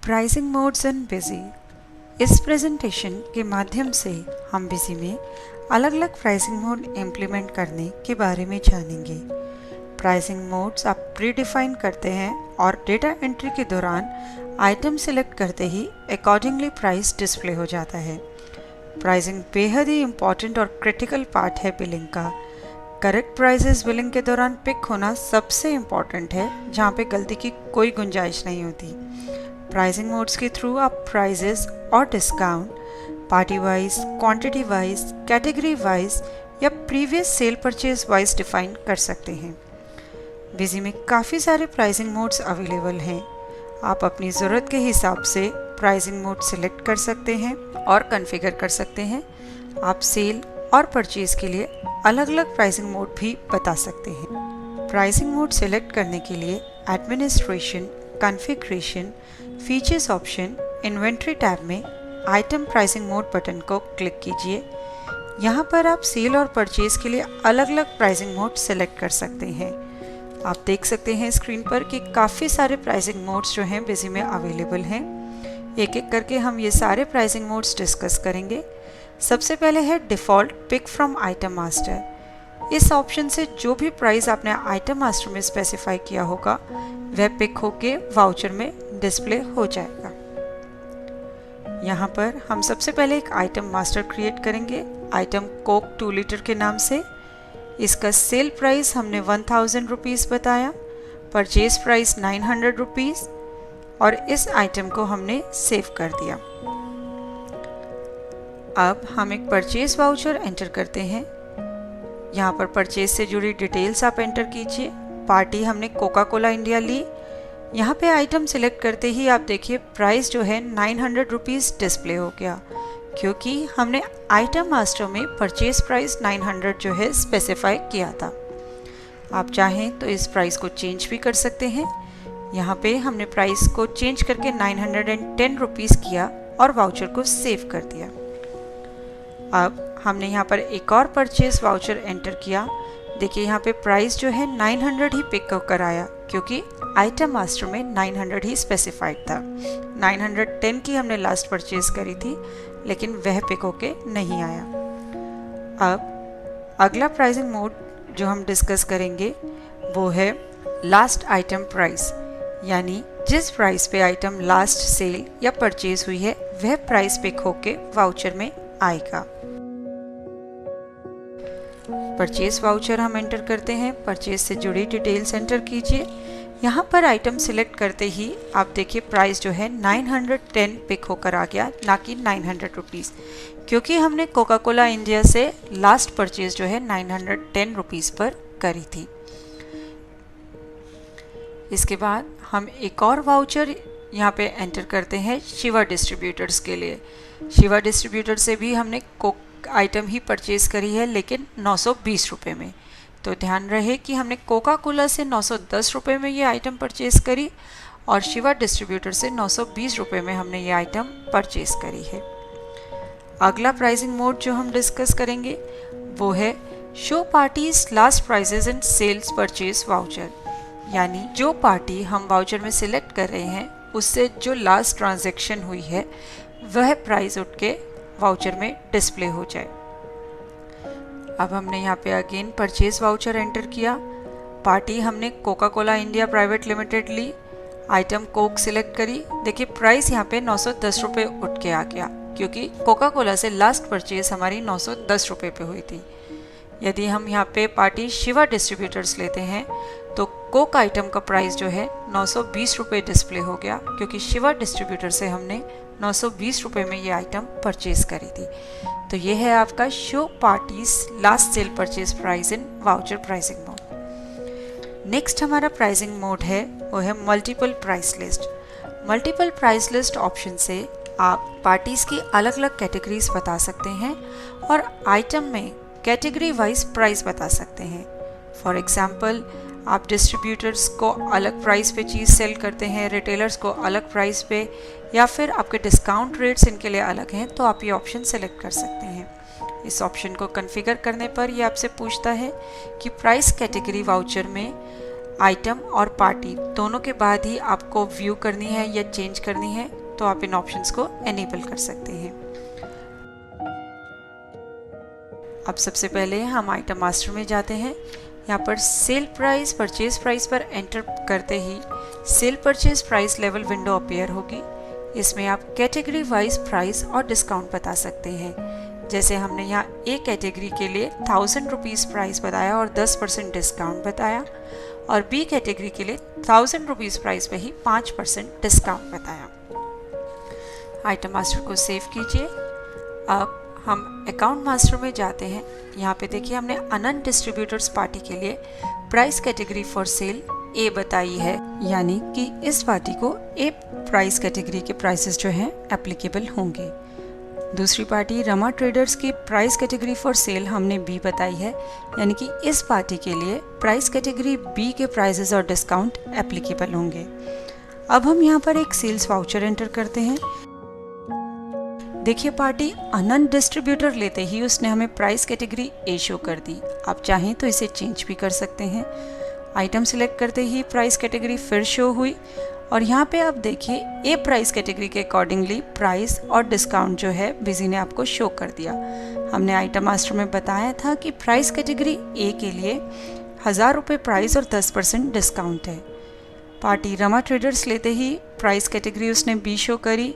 Pricing modes इन busy. इस presentation के माध्यम से हम बिजी में अलग अलग प्राइसिंग मोड इम्प्लीमेंट करने के बारे में जानेंगे। प्राइसिंग मोड्स आप प्री डिफाइन करते हैं और डेटा एंट्री के दौरान आइटम सिलेक्ट करते ही अकॉर्डिंगली प्राइस डिस्प्ले हो जाता है। प्राइसिंग बेहद ही इम्पॉर्टेंट और क्रिटिकल पार्ट है बिलिंग का। करेक्ट प्राइसेस बिलिंग के दौरान पिक होना सबसे इम्पॉर्टेंट है, जहाँ पे गलती की कोई गुंजाइश नहीं होती। प्राइसिंग मोड्स के थ्रू आप प्राइजेस और discount party wise, quantity wise, category wise या previous sale purchase wise define कर सकते हैं। बिजी में काफ़ी सारे प्राइसिंग मोड्स अवेलेबल हैं। आप अपनी ज़रूरत के हिसाब से प्राइसिंग मोड सिलेक्ट कर सकते हैं और कॉन्फ़िगर कर सकते हैं। आप सेल और परचेज के लिए अलग अलग प्राइसिंग मोड भी बता सकते हैं। प्राइसिंग मोड सिलेक्ट करने के लिए administration, configuration, features option, inventory tab में आइटम प्राइसिंग मोड बटन को क्लिक कीजिए। यहाँ पर आप सेल और परचेज के लिए अलग अलग प्राइसिंग मोड सेलेक्ट कर सकते हैं। आप देख सकते हैं स्क्रीन पर कि काफ़ी सारे प्राइसिंग मोड्स जो हैं बिजी में अवेलेबल हैं। एक एक करके हम ये सारे प्राइसिंग मोड्स डिस्कस करेंगे। सबसे पहले है default pick from item master. इस ऑप्शन से जो भी प्राइस आपने आइटम मास्टर में स्पेसिफाई किया होगा वह पिक होके वाउचर में डिस्प्ले हो जाएगा। यहाँ पर हम सबसे पहले एक आइटम मास्टर क्रिएट करेंगे, आइटम कोक 2 लीटर के नाम से। इसका सेल प्राइस हमने 1000 रुपीज़ बताया, परचेज प्राइस 900 रुपीज़ और इस आइटम को हमने सेव कर दिया। अब हम एक परचेज वाउचर एंटर करते हैं। यहाँ पर परचेज से जुड़ी डिटेल्स आप एंटर कीजिए। पार्टी हमने कोका कोला इंडिया ली। यहाँ पे आइटम सिलेक्ट करते ही आप देखिए प्राइस जो है 900 रुपीज़ डिस्प्ले हो गया, क्योंकि हमने आइटम मास्टर में परचेज प्राइस 900 जो है स्पेसिफाई किया था। आप चाहें तो इस प्राइस को चेंज भी कर सकते हैं। यहाँ पे हमने प्राइस को चेंज करके 910 रुपीज़ किया और वाउचर को सेव कर दिया। अब हमने यहाँ पर एक और परचेज वाउचर एंटर किया। देखिए यहाँ पे प्राइस जो है 900 ही पिक होकर आया, क्योंकि आइटम मास्टर में 900 ही स्पेसिफाइड था। 910 की हमने लास्ट परचेज करी थी, लेकिन वह पिक होके नहीं आया। अब अगला प्राइसिंग मोड जो हम डिस्कस करेंगे वो है लास्ट आइटम प्राइस, यानी जिस प्राइस पे आइटम लास्ट सेल या परचेज हुई है वह प्राइस पिक होके वाउचर में आएगा। परचेज वाउचर हम एंटर करते हैं। परचेज से जुड़ी डिटेल्स एंटर कीजिए। यहाँ पर आइटम सिलेक्ट करते ही आप देखिए प्राइस जो है 910 पिक होकर आ गया, ना कि 900 रुपीज़, क्योंकि हमने कोका कोला इंडिया से लास्ट परचेज जो है 910 रुपीज़ पर करी थी। इसके बाद हम एक और वाउचर यहाँ पे एंटर करते हैं शिवा डिस्ट्रीब्यूटर्स के लिए। शिवा डिस्ट्रीब्यूटर से भी हमने कोक आइटम ही परचेज करी है, लेकिन 920 रुपये में। तो ध्यान रहे कि हमने कोका कोला से 910 रुपये में ये आइटम परचेज करी और शिवा डिस्ट्रीब्यूटर से 920 रुपये में हमने ये आइटम परचेज करी है। अगला प्राइसिंग मोड जो हम डिस्कस करेंगे वो है show parties last prices and sales purchase voucher, यानी जो पार्टी हम वाउचर में सिलेक्ट कर रहे हैं उससे जो लास्ट ट्रांजैक्शन हुई है वह प्राइस उठ के वाउचर में डिस्प्ले हो जाए। अब हमने यहाँ पे अगेन परचेज वाउचर एंटर किया। पार्टी हमने Coca Cola India private limited ली, आइटम कोक सिलेक्ट करी। देखिए प्राइस यहाँ पे 910 रुपये उठ के आ गया, क्योंकि कोका कोला से लास्ट परचेज हमारी 910 रुपये पे हुई थी। यदि हम यहाँ पे पार्टी शिवा डिस्ट्रीब्यूटर्स लेते हैं तो कोक आइटम का प्राइस जो है 920 रुपये डिस्प्ले हो गया, क्योंकि शिवा डिस्ट्रीब्यूटर से हमने 920 रुपये में ये आइटम परचेज करी थी। तो ये है आपका show parties last cell purchase price in voucher pricing mode. Next हमारा प्राइसिंग मोड है वो है multiple price list. Multiple price list option से आप पार्टीज की अलग अलग कैटेगरीज बता सकते हैं और आइटम में कैटेगरी वाइज प्राइस बता सकते हैं। फॉर एग्जाम्पल, आप डिस्ट्रीब्यूटर्स को अलग प्राइस पे चीज़ सेल करते हैं, रिटेलर्स को अलग प्राइस पे, या फिर आपके डिस्काउंट रेट्स इनके लिए अलग हैं, तो आप ये ऑप्शन सेलेक्ट कर सकते हैं। इस ऑप्शन को कॉन्फ़िगर करने पर ये आपसे पूछता है कि प्राइस कैटेगरी वाउचर में आइटम और पार्टी दोनों के बाद ही आपको व्यू करनी है या चेंज करनी है तो आप इन ऑप्शंस को एनेबल कर सकते हैं। अब सबसे पहले हम आइटम मास्टर में जाते हैं। यहाँ पर सेल प्राइस परचेज प्राइस पर एंटर करते ही sale purchase price level window appear होगी। इसमें आप कैटेगरी वाइज प्राइस और डिस्काउंट बता सकते हैं। जैसे हमने यहाँ ए कैटेगरी के लिए 1000 रुपीज़ प्राइस बताया और 10% डिस्काउंट बताया, और बी कैटेगरी के लिए 1000 रुपीज़ प्राइस पे ही 5% डिस्काउंट बताया। आइटम मास्टर को सेव कीजिए। अब हम अकाउंट मास्टर में जाते हैं। यहाँ पे देखिए हमने अनंत डिस्ट्रीब्यूटर्स पार्टी के लिए प्राइस कैटेगरी फॉर सेल ए बताई है, यानी कि इस पार्टी को ए प्राइस कैटेगरी के प्राइसेस जो हैं एप्लीकेबल होंगे। दूसरी पार्टी रमा ट्रेडर्स की प्राइस कैटेगरी फॉर सेल हमने बी बताई है, यानी कि इस पार्टी के लिए प्राइस कैटेगरी बी के प्राइसेस और डिस्काउंट एप्लीकेबल होंगे। अब हम यहाँ पर एक सेल्स वाउचर एंटर करते हैं। देखिए पार्टी अनंत डिस्ट्रीब्यूटर लेते ही उसने हमें प्राइस कैटेगरी ए शो कर दी। आप चाहें तो इसे चेंज भी कर सकते हैं। आइटम सिलेक्ट करते ही प्राइस कैटेगरी फिर शो हुई, और यहाँ पे आप देखिए ए प्राइस कैटेगरी के अकॉर्डिंगली प्राइस और डिस्काउंट जो है बिजी ने आपको शो कर दिया। हमने आइटम मास्टर में बताया था कि प्राइस कैटेगरी ए के लिए 1000 रुपये प्राइस और 10% डिस्काउंट है। पार्टी रमा ट्रेडर्स लेते ही प्राइस कैटेगरी उसने बी शो करी।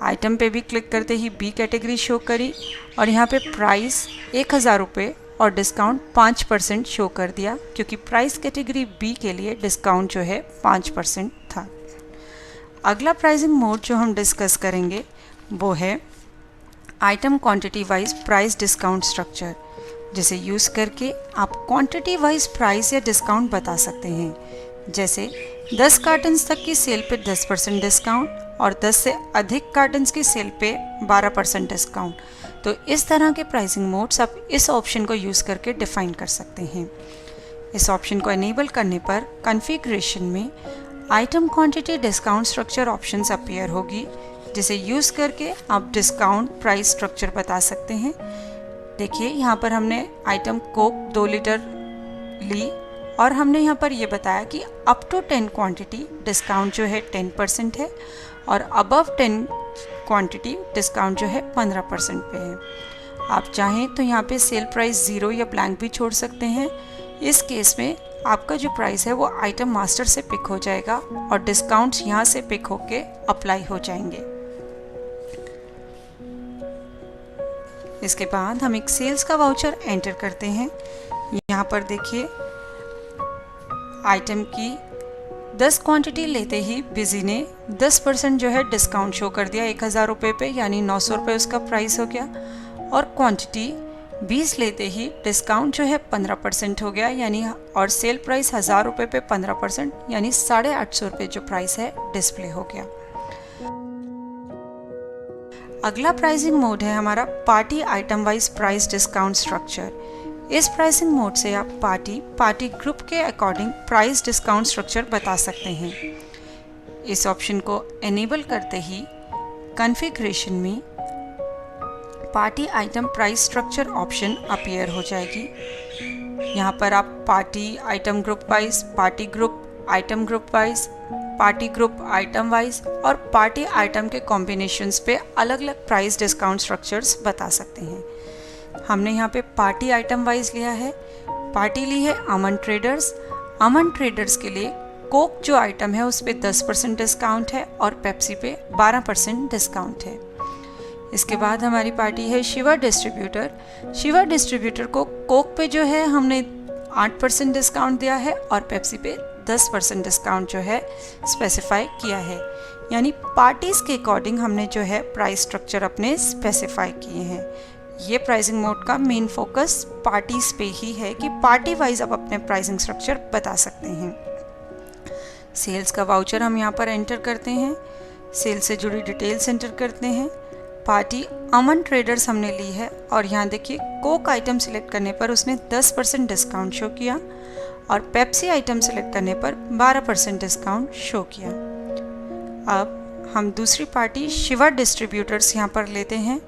आइटम पे भी क्लिक करते ही बी कैटेगरी शो करी, और यहाँ पे प्राइस 1000 रुपये और डिस्काउंट 5% शो कर दिया, क्योंकि प्राइस कैटेगरी बी के लिए डिस्काउंट जो है 5% था। अगला प्राइसिंग मोड जो हम डिस्कस करेंगे वो है item quantity wise price discount structure, जिसे यूज़ करके आप क्वांटिटी वाइज प्राइस या डिस्काउंट बता सकते हैं। जैसे 10 कार्टन्स तक की सेल पे 10% डिस्काउंट और 10 से अधिक कार्टन्स की सेल पे 12% डिस्काउंट। तो इस तरह के प्राइसिंग मोड्स आप इस ऑप्शन को यूज़ करके डिफ़ाइन कर सकते हैं। इस ऑप्शन को एनेबल करने पर कॉन्फ़िगरेशन में item quantity discount structure options appear होगी, जिसे यूज़ करके आप डिस्काउंट प्राइस स्ट्रक्चर बता सकते हैं। देखिए यहाँ पर हमने आइटम कोक 2 लीटर ली, और हमने यहाँ पर ये बताया कि अप टू 10 क्वांटिटी डिस्काउंट जो है 10% है, और अबव 10 क्वांटिटी डिस्काउंट जो है 15% पे है। आप चाहें तो यहाँ पे सेल प्राइस 0 या ब्लैंक भी छोड़ सकते हैं। इस केस में आपका जो प्राइस है वो आइटम मास्टर से पिक हो जाएगा और डिस्काउंट्स यहाँ से पिक होके अप्लाई हो जाएंगे। इसके बाद हम एक सेल्स का वाउचर एंटर करते हैं। यहाँ पर देखिए आइटम की 10 क्वांटिटी लेते ही बिजी ने 10% जो है डिस्काउंट शो कर दिया 1000 रुपये पे, यानी 900 रुपये उसका प्राइस हो गया। और क्वांटिटी 20 लेते ही डिस्काउंट जो है 15% हो गया, यानी और सेल प्राइस 1000 रुपये पे 15%, यानी 850 रुपये जो प्राइस है डिस्प्ले हो गया। अगला प्राइसिंग मोड है हमारा party item wise price discount structure. इस प्राइसिंग मोड से आप पार्टी ग्रुप के अकॉर्डिंग प्राइस डिस्काउंट स्ट्रक्चर बता सकते हैं। इस ऑप्शन को एनेबल करते ही कॉन्फ़िगरेशन में party item price structure option appear हो जाएगी। यहाँ पर आप party item group wise, party group item group wise, party group item wise और पार्टी आइटम के कॉम्बिनेशंस पे अलग अलग प्राइस डिस्काउंट स्ट्रक्चर्स बता सकते हैं। हमने यहाँ पे पार्टी आइटम वाइज लिया है। पार्टी ली है अमन ट्रेडर्स। अमन ट्रेडर्स के लिए कोक जो आइटम है उस पर 10% डिस्काउंट है और पेप्सी पे 12% डिस्काउंट है। इसके बाद हमारी पार्टी है शिवा डिस्ट्रीब्यूटर। शिवा डिस्ट्रीब्यूटर को कोक पे जो है हमने 8% डिस्काउंट दिया है और पेप्सी पे 10% डिस्काउंट जो है स्पेसिफाई किया है, यानी पार्टीज़ के अकॉर्डिंग हमने जो है प्राइस स्ट्रक्चर अपने स्पेसिफाई किए हैं। ये प्राइसिंग मोड का मेन फोकस पार्टीज़ पे ही है कि पार्टी वाइज आप अपने प्राइसिंग स्ट्रक्चर बता सकते हैं। सेल्स का वाउचर हम यहाँ पर एंटर करते हैं। सेल से जुड़ी डिटेल्स एंटर करते हैं। पार्टी अमन ट्रेडर्स हमने ली है और यहाँ देखिए कोक आइटम सिलेक्ट करने पर उसने 10% डिस्काउंट शो किया और पेप्सी आइटम सिलेक्ट करने पर 12% डिस्काउंट शो किया। अब हम दूसरी पार्टी शिवा डिस्ट्रीब्यूटर्स यहाँ पर लेते हैं।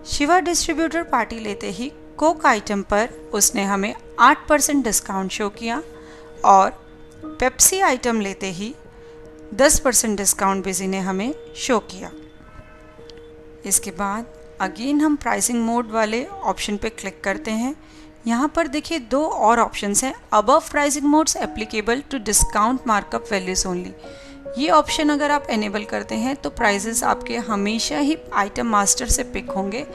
शिवा डिस्ट्रीब्यूटर पार्टी लेते ही कोक आइटम पर उसने हमें 8% डिस्काउंट शो किया और पेप्सी आइटम लेते ही 10% डिस्काउंट बिजी ने हमें शो किया। इसके बाद अगेन हम प्राइसिंग मोड वाले ऑप्शन पे क्लिक करते हैं। यहाँ पर देखिए 2 और ऑप्शंस हैं, above pricing modes applicable to discount markup values only. ये ऑप्शन अगर आप एनेबल करते हैं तो प्राइजेस आपके हमेशा ही आइटम मास्टर से पिक होंगे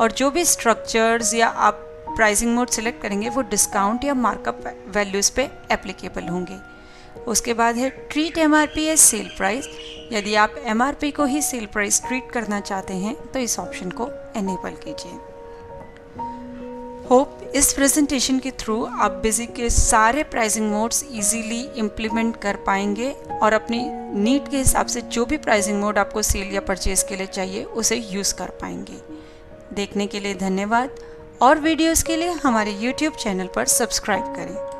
और जो भी स्ट्रक्चर्स या आप प्राइसिंग मोड सिलेक्ट करेंगे वो डिस्काउंट या मार्कअप वैल्यूज़ पे एप्लीकेबल होंगे। उसके बाद है treat MRP as sale price. यदि आप एमआरपी को ही सेल प्राइस ट्रीट करना चाहते हैं तो इस ऑप्शन को एनेबल कीजिए। होप इस प्रेजेंटेशन के थ्रू आप बिजी के सारे प्राइसिंग मोड्स इजीली इम्प्लीमेंट कर पाएंगे और अपनी नीड के हिसाब से जो भी प्राइसिंग मोड आपको सेल या परचेज के लिए चाहिए उसे यूज़ कर पाएंगे। देखने के लिए धन्यवाद और वीडियोस के लिए हमारे YouTube चैनल पर सब्सक्राइब करें।